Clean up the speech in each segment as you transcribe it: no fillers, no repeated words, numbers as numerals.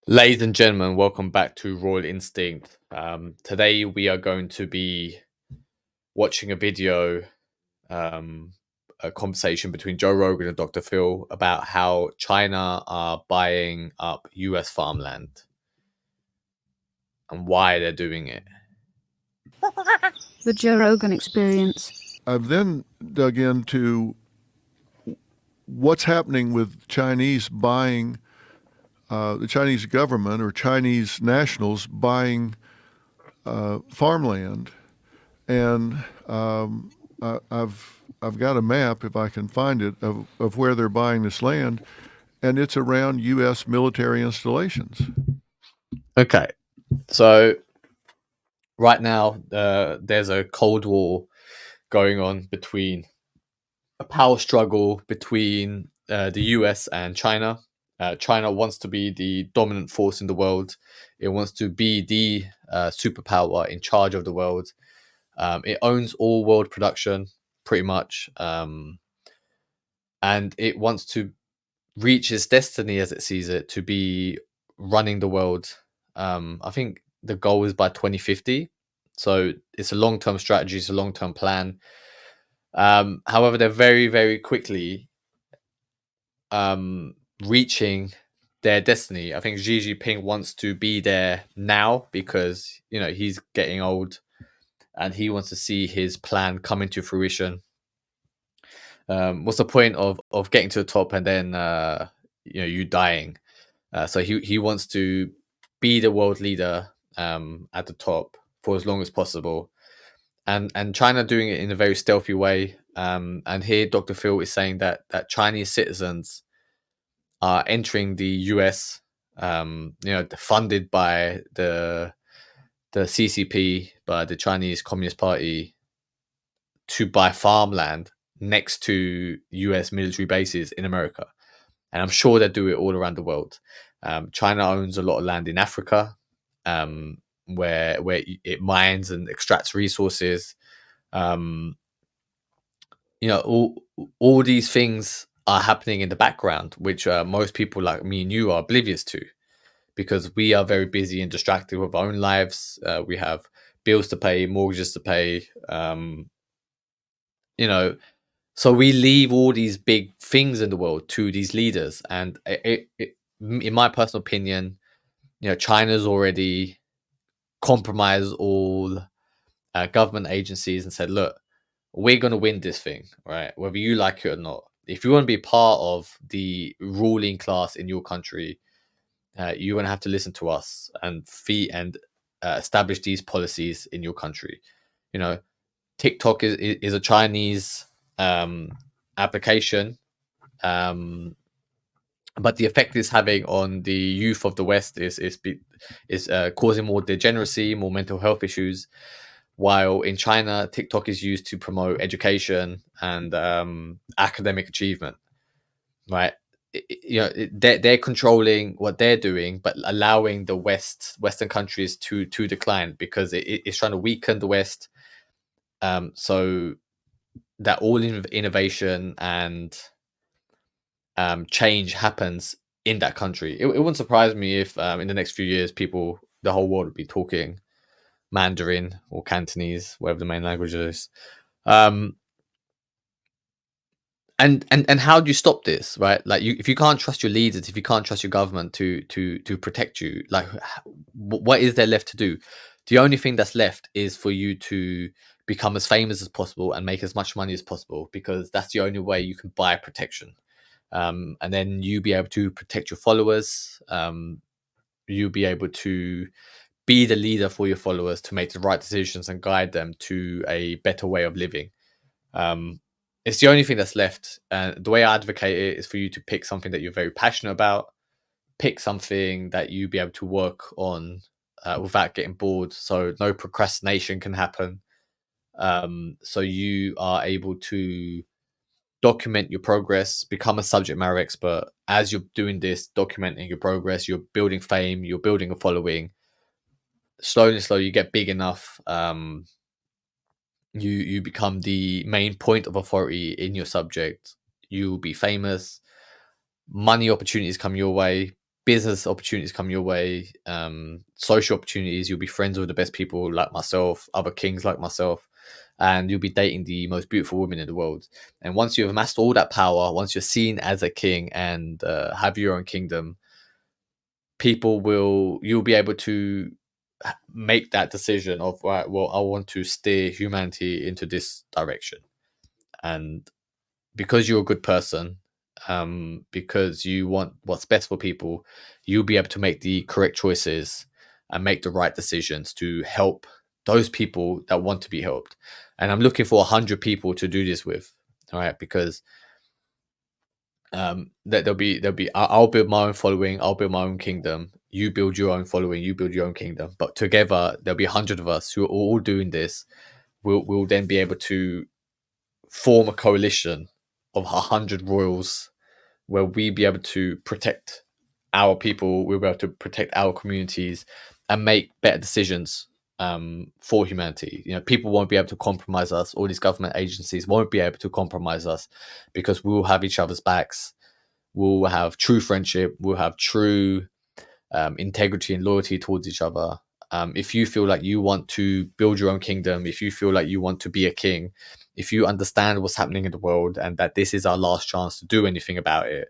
Ladies and gentlemen, welcome back to Royal Instinct. Today we are going to be watching a video, um, a conversation between Joe Rogan and Dr. Phil about how China are buying up US farmland and why they're doing it. The Joe Rogan Experience. I've then dug into what's happening with Chinese buying, the Chinese government or Chinese nationals buying farmland, and I've got a map if I can find it of where they're buying this land, and it's around U.S. military installations. Okay, so right now there's a Cold War going on between a power struggle between the US and China. China wants to be the dominant force in the world. It wants to be the superpower in charge of the world. It owns all world production, pretty much, and it wants to reach its destiny as it sees it to be running the world. I think the goal is by 2050. So it's a long-term strategy. It's a long-term plan. However, they're very, very quickly reaching their destiny. I think Xi Jinping wants to be there now because he's getting old and he wants to see his plan come into fruition. What's the point of getting to the top and then you dying? So he wants to be the world leader at the top for as long as possible, and China doing it in a very stealthy way. And here Dr. Phil is saying that Chinese citizens are entering the US, funded by the CCP, by the Chinese Communist Party, to buy farmland next to US military bases in America. And I'm sure they do it all around the world. China owns a lot of land in Africa, where it mines and extracts resources. Um, all these things are happening in the background, which most people like me and you are oblivious to, because we are very busy and distracted with our own lives. We have bills to pay, mortgages to pay. You know, so we leave all these big things in the world to these leaders, and in my personal opinion, China's already compromised all government agencies and said, "Look, we're going to win this thing, right? Whether you like it or not. If you want to be part of the ruling class in your country, you're going to have to listen to us and establish these policies in your country." You know, TikTok is a Chinese application, but the effect it's having on the youth of the West is causing more degeneracy, more mental health issues. While in China, TikTok is used to promote education and academic achievement, right? They're controlling what they're doing, but allowing the Western countries to decline because it's trying to weaken the West, so that all innovation and change happens in that country. It wouldn't surprise me if in the next few years, the whole world would be talking Mandarin or Cantonese, whatever the main language is. And how do you stop this, right? Like, if you can't trust your leaders, if you can't trust your government to protect you, like, what is there left to do? The only thing that's left is for you to become as famous as possible and make as much money as possible, because that's the only way you can buy protection. And then you be able to protect your followers. You'll be able to be the leader for your followers to make the right decisions and guide them to a better way of living. It's the only thing that's left. And the way I advocate it is for you to pick something that you're very passionate about, pick something that you be able to work on without getting bored, so no procrastination can happen. So you are able to document your progress, become a subject matter expert. As you're doing this, documenting your progress, you're building fame, you're building a following. Slowly, you get big enough. You become the main point of authority in your subject. You'll be famous. Money opportunities come your way. business opportunities come your way, social opportunities. You'll be friends with the best people like myself, other kings like myself, and you'll be dating the most beautiful women in the world. And once you've amassed all that power, once you're seen as a king and have your own kingdom, you'll be able to make that decision of, right, well, I want to steer humanity into this direction. And because you're a good person, because you want what's best for people, you'll be able to make the correct choices and make the right decisions to help those people that want to be helped. And I'm looking for 100 people to do this with, all right? Because that I'll build my own following, I'll build my own kingdom, you build your own following, you build your own kingdom, but together there'll be 100 of us who are all doing this. We'll then be able to form a coalition of 100 royals where we be able to protect our people, we'll be able to protect our communities and make better decisions for humanity. People won't be able to compromise us. All these government agencies won't be able to compromise us because we'll have each other's backs. We'll have true friendship. We'll have true integrity and loyalty towards each other. If you feel like you want to build your own kingdom, if you feel like you want to be a king, if you understand what's happening in the world and that this is our last chance to do anything about it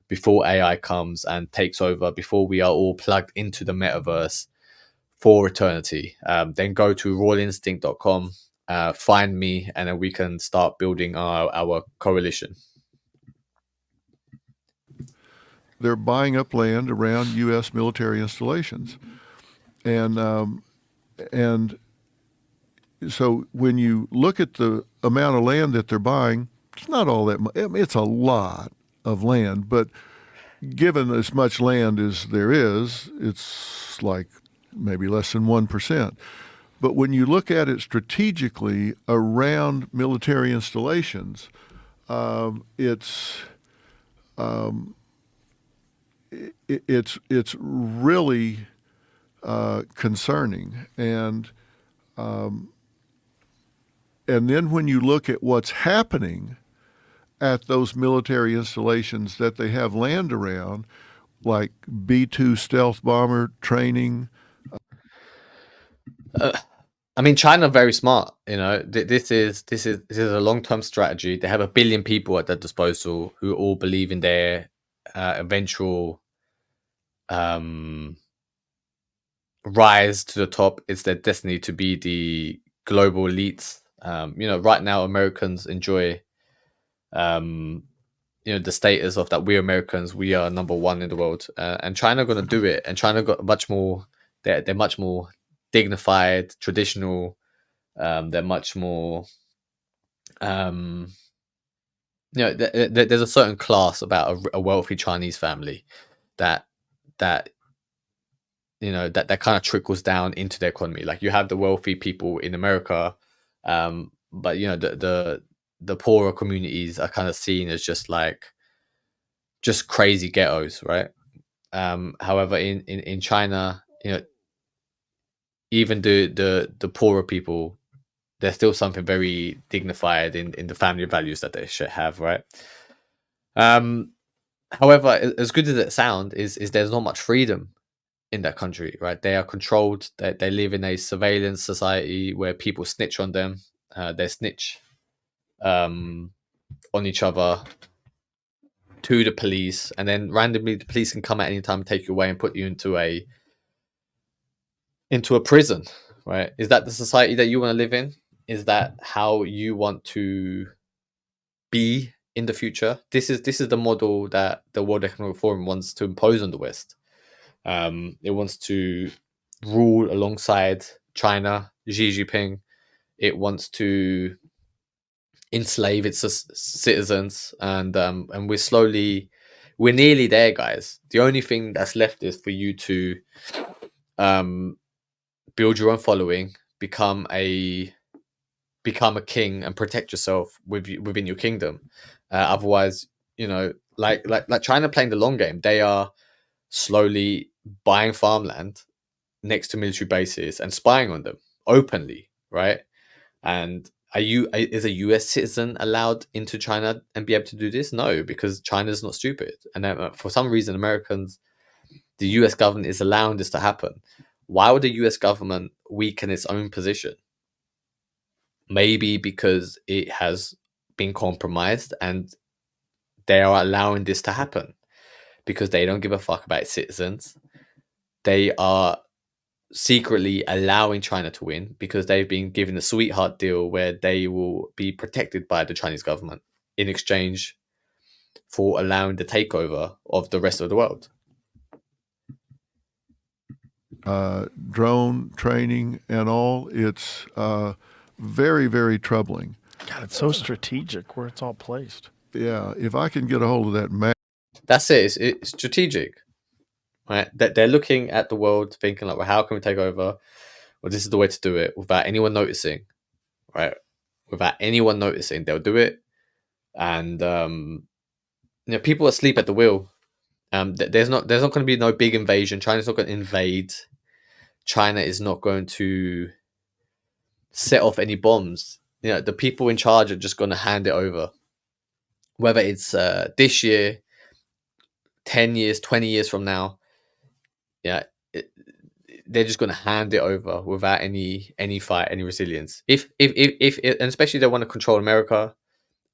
before AI comes and takes over, before we are all plugged into the metaverse for eternity, then go to royalinstinct.com, find me, and then we can start building our coalition. They're buying up land around U.S. military installations, and so when you look at the amount of land that they're buying, it's not all that much. I mean, it's a lot of land, but given as much land as there is, it's like maybe less than 1%. But when you look at it strategically around military installations, it's it's really concerning. And then when you look at what's happening at those military installations that they have land around, like B-2 stealth bomber training. I mean, China are very smart. This is a long-term strategy. They have 1 billion people at their disposal who all believe in their eventual rise to the top. It's their destiny to be the global elites. Right now Americans enjoy the status of that we're Americans, we are number one in the world, and China going to do it. And China got much more. They're much more dignified, traditional. They're much more. There's a certain class about a wealthy Chinese family that that that kind of trickles down into the economy. Like, you have the wealthy people in America, but the poorer communities are kind of seen as just crazy ghettos, right? However, in China, even the poorer people, there's still something very dignified in the family values that they should have, right? However, as good as it sounds, is there's not much freedom in that country, right? They are controlled. They live in a surveillance society where people snitch on them. They snitch on each other to the police, and then randomly the police can come at any time and take you away and put you into a prison, right? Is that the society that you want to live in? Is that how you want to be in the future? This is the model that the World Economic Forum wants to impose on the West. It wants to rule alongside China, Xi Jinping. It wants to enslave its citizens, and we're nearly there, guys. The only thing that's left is for you to build your own following, become a king, and protect yourself within your kingdom. Otherwise, like China playing the long game. They are slowly buying farmland next to military bases and spying on them openly, right? And is a US citizen allowed into China and be able to do this? No, because China's not stupid. And for some reason, Americans The US government is allowing this to happen. Why would the US government weaken its own position? Maybe because it has been compromised and they are allowing this to happen because they don't give a fuck about its citizens. They are secretly allowing China to win because they've been given a sweetheart deal where they will be protected by the Chinese government in exchange for allowing the takeover of the rest of the world. Drone training and all, it's very, very troubling. God, it's so strategic where it's all placed. Yeah, if I can get a hold of that map. That's it. It's strategic, right? That they're looking at the world, thinking like, well, how can we take over? Well, this is the way to do it without anyone noticing, right? Without anyone noticing, they'll do it, and people asleep at the wheel. There's not going to be no big invasion. China's not going to invade. China is not going to set off any bombs. The people in charge are just going to hand it over. Whether it's this year, 10 years, 20 years from now, they're just going to hand it over without any fight, any resilience. If and especially they want to control America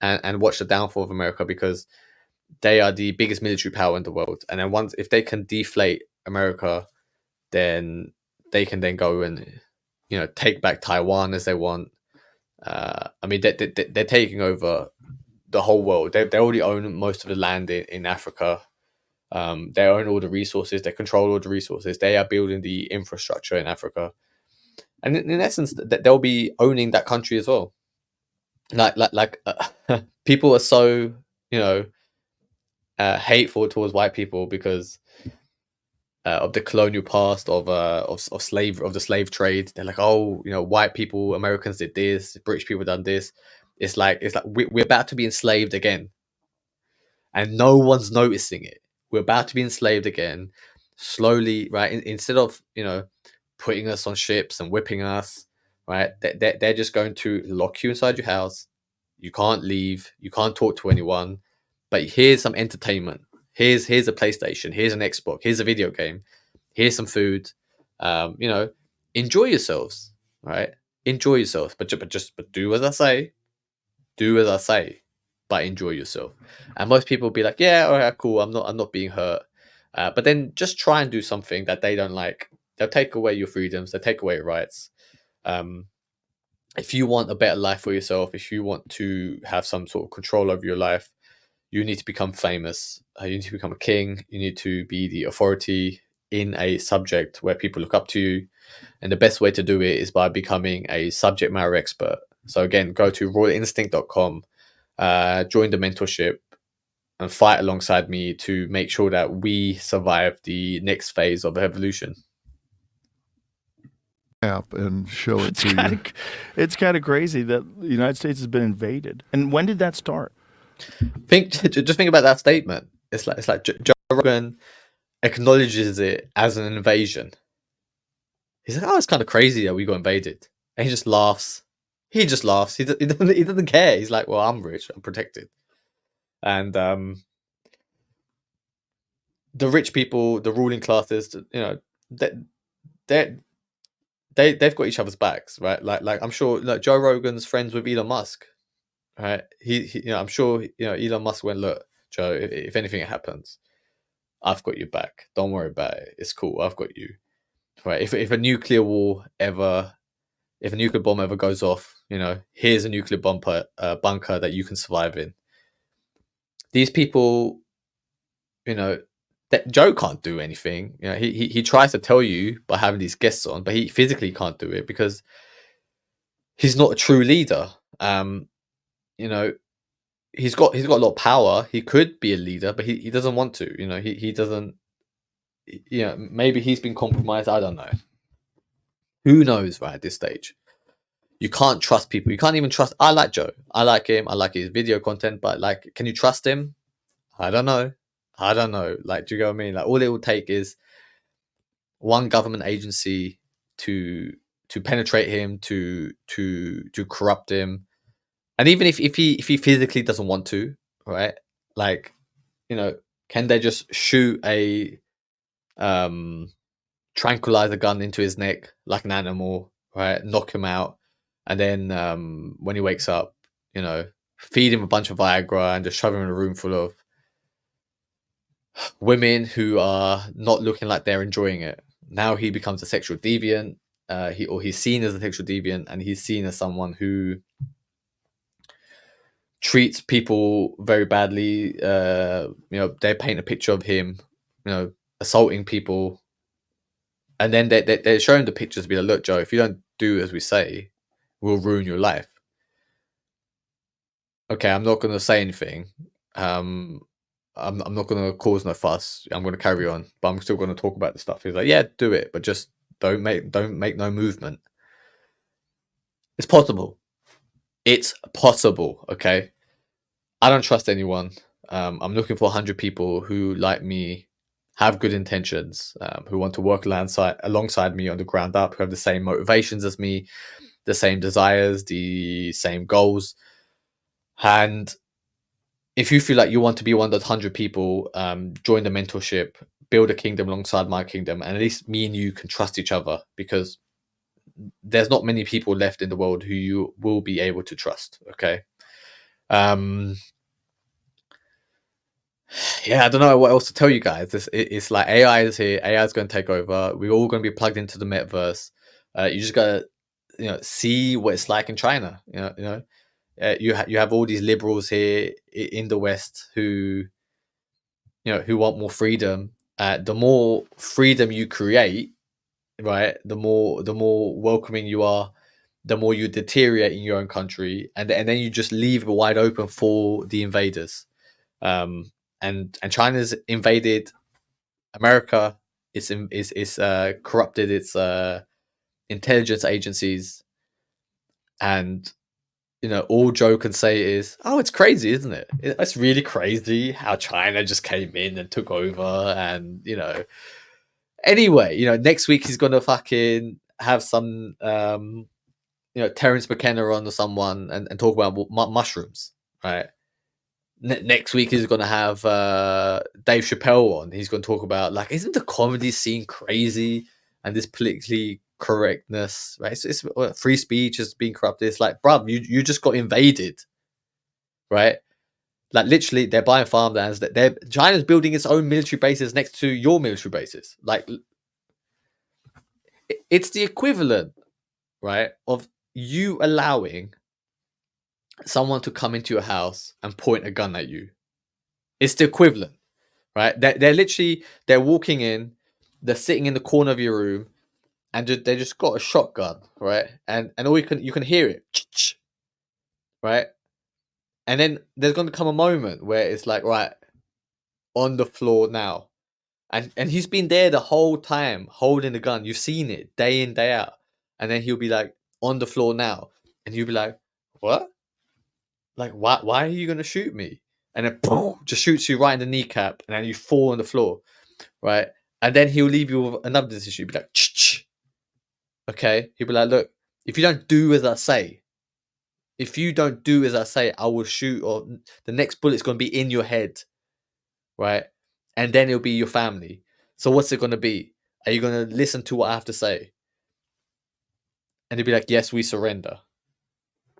and watch the downfall of America because they are the biggest military power in the world. And then if they can deflate America, then they can then go and take back Taiwan as they want. I mean, they're taking over the whole world. They already own most of the land in Africa. They own all the resources. They control all the resources. They are building the infrastructure in Africa, and in essence, they'll be owning that country as well. Like people are so hateful towards white people because of the colonial past of the slave trade. They're like, oh, white people, Americans did this, British people done this. It's like we're about to be enslaved again, and no one's noticing it. We're about to be enslaved again, slowly, right? Instead of putting us on ships and whipping us, right? They're just going to lock you inside your house. You can't leave. You can't talk to anyone. But here's some entertainment. Here's a PlayStation. Here's an Xbox. Here's a video game. Here's some food. Enjoy yourselves, right? Enjoy yourselves, but do as I say. Do as I say, but enjoy yourself. And most people will be like, yeah, all right, cool. I'm not being hurt. But then just try and do something that they don't like. They'll take away your freedoms. They'll take away your rights. If you want a better life for yourself, if you want to have some sort of control over your life, you need to become famous. You need to become a king. You need to be the authority in a subject where people look up to you. And the best way to do it is by becoming a subject matter expert. So again, go to royalinstinct.com, join the mentorship, and fight alongside me to make sure that we survive the next phase of evolution. Map and show it to you. It's kind of crazy that the United States has been invaded. And when did that start? Just think about that statement. It's like Joe Rogan acknowledges it as an invasion. He's like, oh, it's kind of crazy that we got invaded. And he just laughs. He doesn't care. He's like, well, I'm rich. I'm protected. And the rich people, the ruling classes, they've got each other's backs, right? Like I'm sure Joe Rogan's friends with Elon Musk, right? He I'm sure Elon Musk went, look, Joe, if anything happens, I've got your back. Don't worry about it. It's cool. I've got you. Right? If a nuclear war ever, if a nuclear bomb ever goes off, here's a nuclear bunker that you can survive in. These people, that Joe can't do anything. He tries to tell you by having these guests on, but he physically can't do it because he's not a true leader. He's got a lot of power. He could be a leader, but he doesn't want to. He doesn't. Maybe he's been compromised. I don't know. Who knows? Right at this stage, you can't trust people. You can't even trust. I like Joe. I like him. I like his video content. But can you trust him? I don't know. Like, do you get what I mean? Like, all it will take is one government agency to penetrate him, to corrupt him, and even if he physically doesn't want to, right? Can they just shoot a tranquilize a gun into his neck like an animal, right? Knock him out, and then when he wakes up, feed him a bunch of Viagra and just shove him in a room full of women who are not looking like they're enjoying it. Now he becomes a sexual deviant. He's seen as a sexual deviant, and he's seen as someone who treats people very badly. They paint a picture of him, assaulting people, and then they're showing the pictures to be like, look, Joe, if you don't do as we say, we'll ruin your life. Okay, I'm not going to say anything. I'm not going to cause no fuss. I'm going to carry on, but I'm still going to talk about the stuff. He's like, yeah, do it, but just don't make no movement. It's possible. It's possible. Okay, I don't trust anyone. I'm looking for 100 people who, like me, have good intentions, who want to work alongside me on the ground up, who have the same motivations as me, the same desires, the same goals. And if you feel like you want to be one of those 100 people, join the mentorship, build a kingdom alongside my kingdom, and at least me and you can trust each other, because there's not many people left in the world who you will be able to trust. Okay. Yeah, I don't know what else to tell you guys. It's like AI is here. AI is going to take over. We're all going to be plugged into the metaverse. You just gotta, see what it's like in China. You have all these liberals here in the West who want more freedom. The more freedom you create, right, the more welcoming you are, the more you deteriorate in your own country, and then you just leave it wide open for the invaders. And China's invaded America. It's corrupted its intelligence agencies, and all Joe can say is, "Oh, it's crazy, isn't it? It's really crazy how China just came in and took over." And anyway, next week he's gonna fucking have some Terence McKenna on or someone and talk about mushrooms, right? Next week he's going to have Dave Chappelle on. He's going to talk about, like, isn't the comedy scene crazy, and this politically correctness, right? It's free speech is being corrupted. It's like, bruv, you just got invaded, right? Like, literally, they're buying farmlands. China's building its own military bases next to your military bases. Like, it's the equivalent, right, of you allowing someone to come into your house and point a gun at you. It's the equivalent, right? They're walking in, they're sitting in the corner of your room, and they just got a shotgun, right? And all you can hear it, right? And then there's going to come a moment where it's like, right, on the floor now, and he's been there the whole time holding the gun. You've seen it day in, day out, and then he'll be like, on the floor now, and you'll be like, what? Like, why are you going to shoot me? And then boom, just shoots you right in the kneecap, and then you fall on the floor, right? And then he'll leave you with another decision. He'll be like, Ch-ch. Okay? He'll be like, look, if you don't do as I say, I will shoot, or the next bullet's going to be in your head, right? And then it'll be your family. So what's it going to be? Are you going to listen to what I have to say? And he'll be like, yes, we surrender.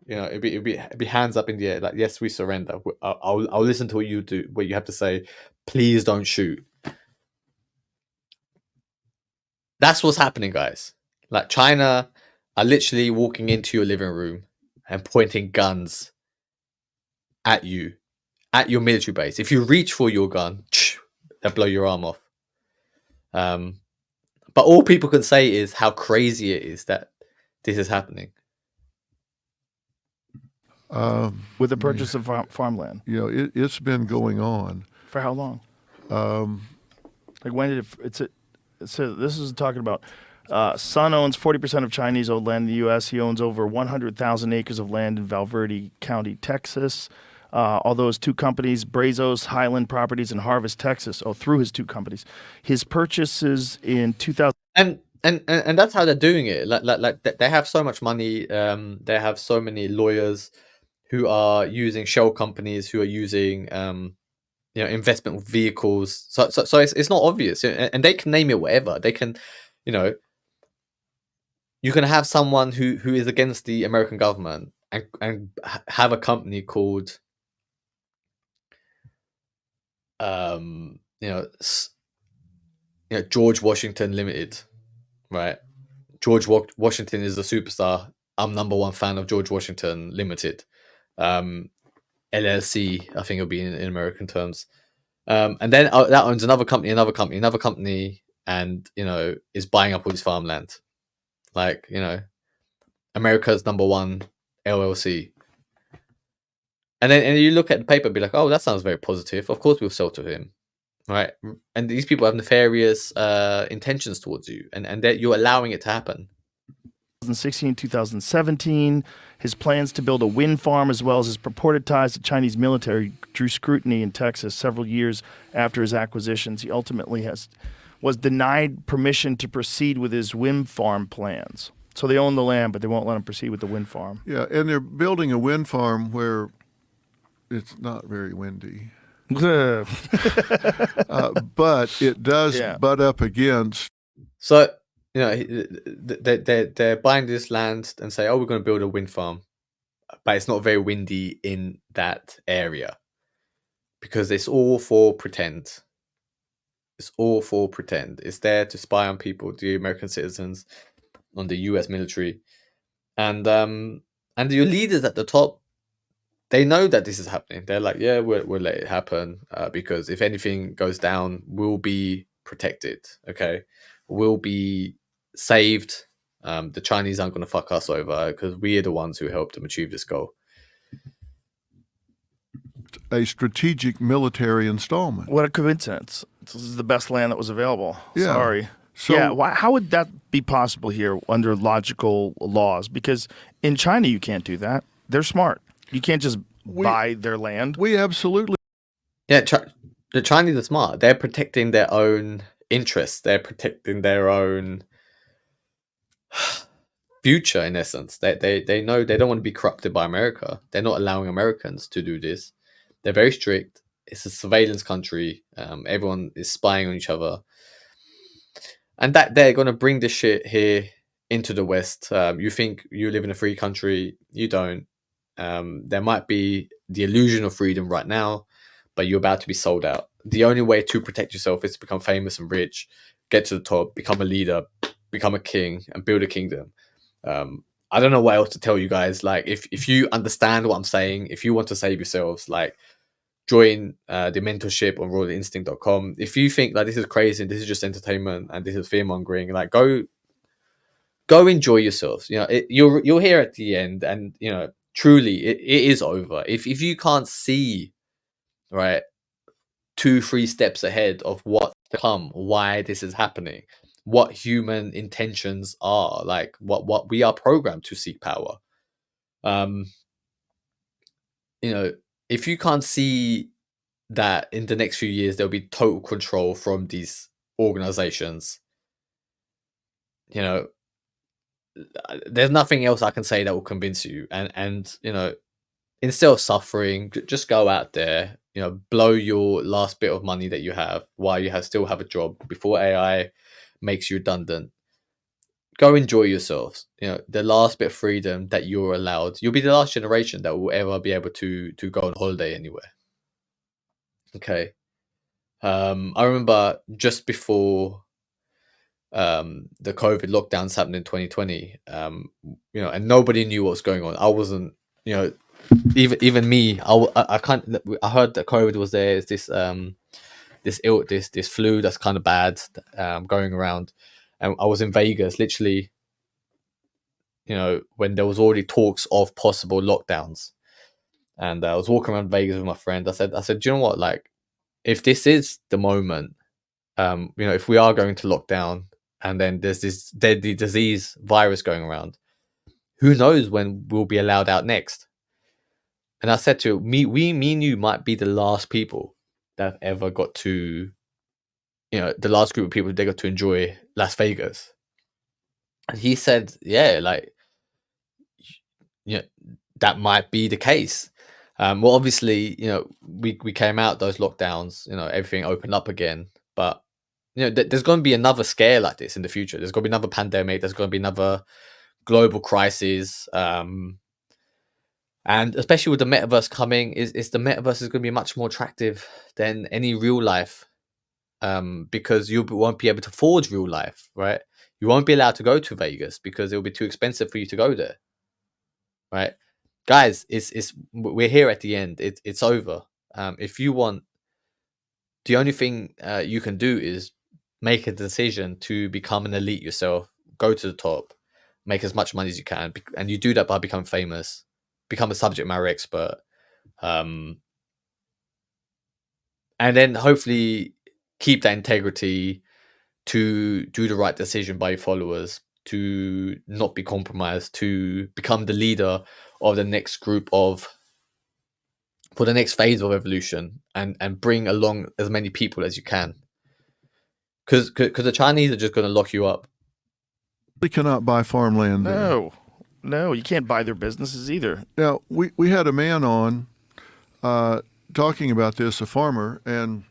It'd be hands up in the air, like, yes, we surrender. I'll listen to what you have to say. Please don't shoot. That's what's happening, guys. Like, China are literally walking into your living room and pointing guns at you, at your military base. If you reach for your gun, they'll blow your arm off. But all people can say is how crazy it is that this is happening. With the purchase of farmland. It's been going on. For how long? Like, when did it? So this is talking about. Son owns 40% of Chinese-owned land in the U.S. He owns over 100,000 acres of land in Valverde County, Texas. Although his two companies, Brazos Highland Properties and Harvest Texas, through his two companies, his purchases in 2000. And that's how they're doing it. Like they have so much money. They have so many lawyers who are using shell companies, who are using investment vehicles. So it's not obvious, and they can name it whatever. They can, you know, you can have someone who is against the American government and have a company called George Washington Limited, right? George Washington is a superstar. I'm number one fan of George Washington Limited, LLC. I think it'll be in American terms. And then that owns another company, and is buying up all this farmland. Like, America's number one LLC. And then you look at the paper and be like, oh, that sounds very positive. Of course we'll sell to him. Right. And these people have nefarious intentions towards you, and that you're allowing it to happen. 2016, 2017, his plans to build a wind farm as well as his purported ties to Chinese military drew scrutiny in Texas several years after his acquisitions. He ultimately was denied permission to proceed with his wind farm plans. So they own the land, but they won't let him proceed with the wind farm. Yeah, and they're building a wind farm where it's not very windy. But it does butt up against. So, they're buying this land and say, oh, we're going to build a wind farm. But it's not very windy in that area because it's all for pretend. It's all for pretend. It's there to spy on people, the American citizens, on the US military. And your leaders at the top, they know that this is happening. They're like, yeah, we'll let it happen because if anything goes down, we'll be protected. Okay, we'll be saved. The Chinese aren't going to fuck us over because we are the ones who helped them achieve this goal. A strategic military installment. What a coincidence! This is the best land that was available. Yeah. Sorry. So, how would that be possible here under logical laws? Because in China, you can't do that. They're smart. You can't just buy their land. We absolutely. Yeah, the Chinese are smart. They're protecting their own interests. They're protecting their own future, in essence. They know they don't want to be corrupted by America. They're not allowing Americans to do this. They're very strict. It's a surveillance country. Everyone is spying on each other. And that they're going to bring this shit here into the West. You think you live in a free country. You don't. There might be the illusion of freedom right now, but you're about to be sold out. The only way to protect yourself is to become famous and rich, get to the top, become a leader, become a king, and build a kingdom. I don't know what else to tell you guys. Like, if you understand what I'm saying, if you want to save yourselves, like, join the mentorship on royalinstinct.com. If you think like this is crazy and this is just entertainment and this is fear mongering, like go enjoy yourselves. You're here at the end, and truly it is over. If you can't see right 2-3 steps ahead of what to come, why this is happening, what human intentions are, like what we are programmed to seek power. If you can't see that in the next few years there'll be total control from these organizations, there's nothing else I can say that will convince you. And instead of suffering, just go out there, blow your last bit of money that you have while you still have a job before AI makes you redundant. Go enjoy yourselves. The last bit of freedom that you're allowed. You'll be the last generation that will ever be able to go on holiday anywhere. Okay. I remember just before the COVID lockdowns happened in 2020, and nobody knew what was going on. I wasn't, even me. I can't. I heard that COVID was there. It's this this flu that's kind of bad, going around, and I was in Vegas, literally. When there was already talks of possible lockdowns, and I was walking around Vegas with my friend. I said, do you know what? Like, if this is the moment, if we are going to lock down, and then there's this deadly disease virus going around, who knows when we'll be allowed out next? And I said to me and you might be the last people that have ever got to, the last group of people that got to enjoy Las Vegas. And he said, yeah, like, that might be the case. Well, obviously, we came out those lockdowns. Everything opened up again, but there's going to be another scare like this in the future. There's going to be another pandemic. There's going to be another global crisis. And especially with the metaverse coming, is the metaverse is going to be much more attractive than any real life, because you won't be able to forge real life, right? You won't be allowed to go to Vegas because it'll be too expensive for you to go there, right? Guys, we're here at the end. It's over. If you want, the only thing you can do is make a decision to become an elite yourself, go to the top, make as much money as you can, and you do that by becoming famous, become a subject matter expert, and then hopefully keep that integrity to do the right decision by your followers, to not be compromised, to become the leader of the next group for the next phase of evolution, and bring along as many people as you can. Because the Chinese are just going to lock you up. They cannot buy farmland there. No, you can't buy their businesses either. Now, we had a man on talking about this, a farmer, and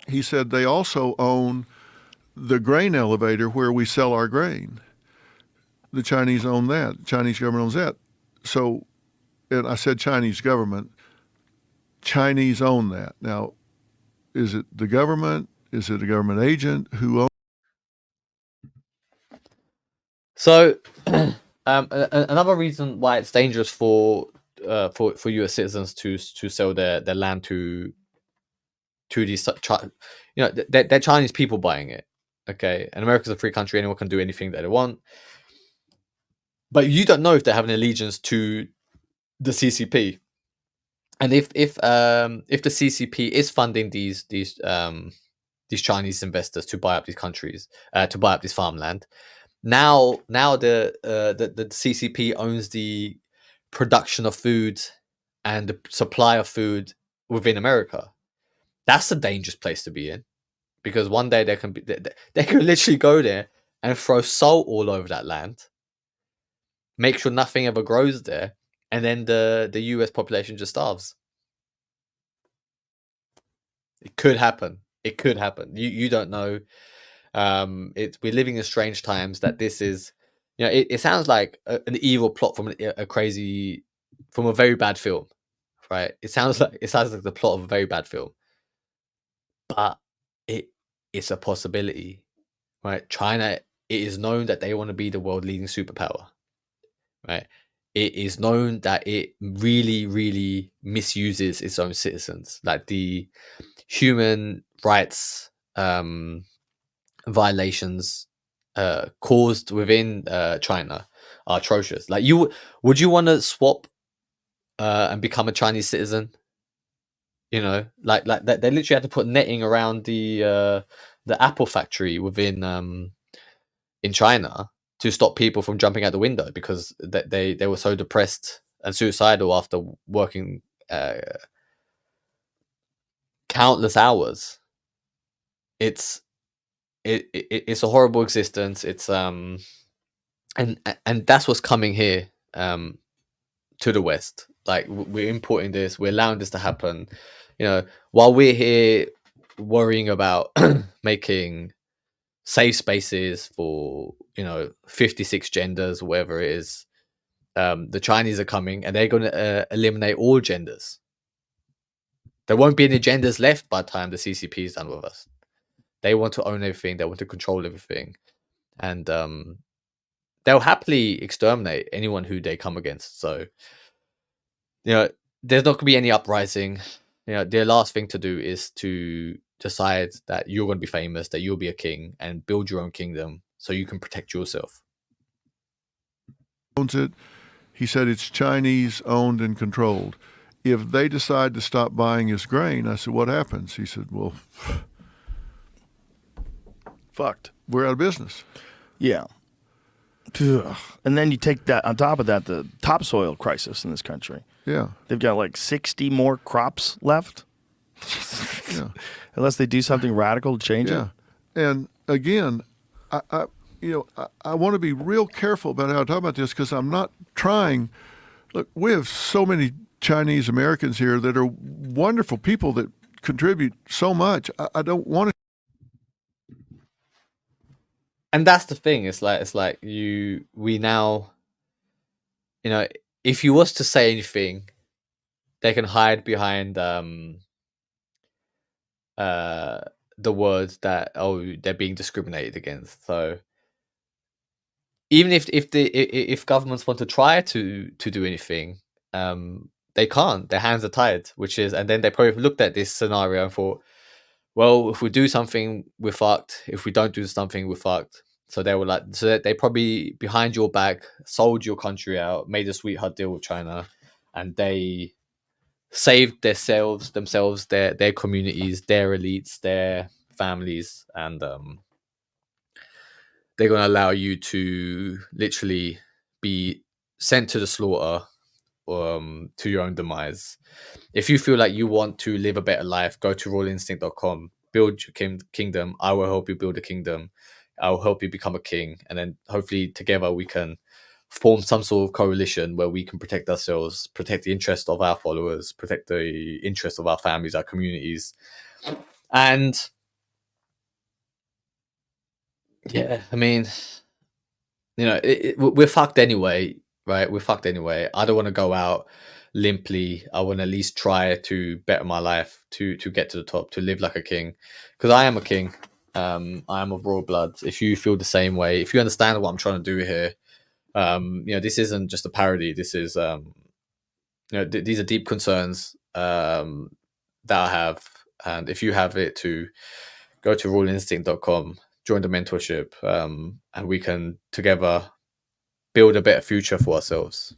he said they also own the grain elevator where we sell our grain. The Chinese own that. The Chinese government owns that. So, and I said Chinese government. Chinese own that. Now, is it the government? Is it a government agent who owns? So, another reason why it's dangerous for U.S. citizens to sell their land to these, they're Chinese people buying it. Okay, and America's a free country; anyone can do anything that they want. But you don't know if they have an allegiance to the CCP, and if the CCP is funding these Chinese investors to buy up these countries, to buy up this farmland. Now the CCP owns the production of food and the supply of food within America. That's a dangerous place to be in, because one day they can literally go there and throw salt all over that land, make sure nothing ever grows there, and then the US population just starves. It could happen. It could happen. You don't know. We're living in strange times. That this is, it sounds like an evil plot from a very bad film, right? It sounds like the plot of a very bad film, but it's a possibility, right? China, it is known that they want to be the world leading superpower, right? It is known that it really, really misuses its own citizens. Like the human rights violations caused within China are atrocious. Like, would you want to swap and become a Chinese citizen? Like they literally had to put netting around the Apple factory within in China to stop people from jumping out the window, because they were so depressed and suicidal after working countless hours. It's a horrible existence. It's and that's what's coming here to the West. Like, we're importing this, we're allowing this to happen. While we're here worrying about making safe spaces for 56 genders, whatever it is, the Chinese are coming and they're going to eliminate all genders. There won't be any genders left by the time the CCP is done with us. They want to own everything. They want to control everything, and they'll happily exterminate anyone who they come against. So, there's not going to be any uprising. Their last thing to do is to decide that you're going to be famous, that you'll be a king, and build your own kingdom so you can protect yourself. Owns it. He said it's Chinese owned and controlled. If they decide to stop buying his grain, I said, what happens? He said, well, Fucked. we're out of business. Yeah. And then you take that, on top of that, the topsoil crisis in this country. Yeah. They've got like 60 more crops left. Yeah. Unless they do something radical to change it. Yeah. And again, I want to be real careful about how I talk about this, because I'm not trying. Look, we have so many Chinese Americans here that are wonderful people that contribute so much. I don't want to. And that's the thing. It's like we now, if you was to say anything, they can hide behind the words that they're being discriminated against. So even if governments want to try to do anything, they can't. Their hands are tied. And then they probably looked at this scenario and thought, well, if we do something, we're fucked. If we don't do something, we're fucked. So they probably behind your back sold your country out, made a sweetheart deal with China, and they saved themselves, their communities, their elites, their families, and they're going to allow you to literally be sent to the slaughter, to your own demise. If you feel like you want to live a better life, go to rawinstinct.com, build your kingdom. I will help you build a kingdom. I will help you become a king. And then hopefully together we can form some sort of coalition where we can protect ourselves, protect the interest of our followers, protect the interest of our families, our communities. And yeah, I mean, we're fucked anyway, right? We're fucked anyway. I don't want to go out limply. I want to at least try to better my life, to get to the top, to live like a king, because I am a king. I am of royal blood. If you feel the same way, if you understand what I'm trying to do here, this isn't just a parody. This is, these are deep concerns that I have, and if you have it too, go to rawinstinct.com, join the mentorship, and we can together build a better future for ourselves.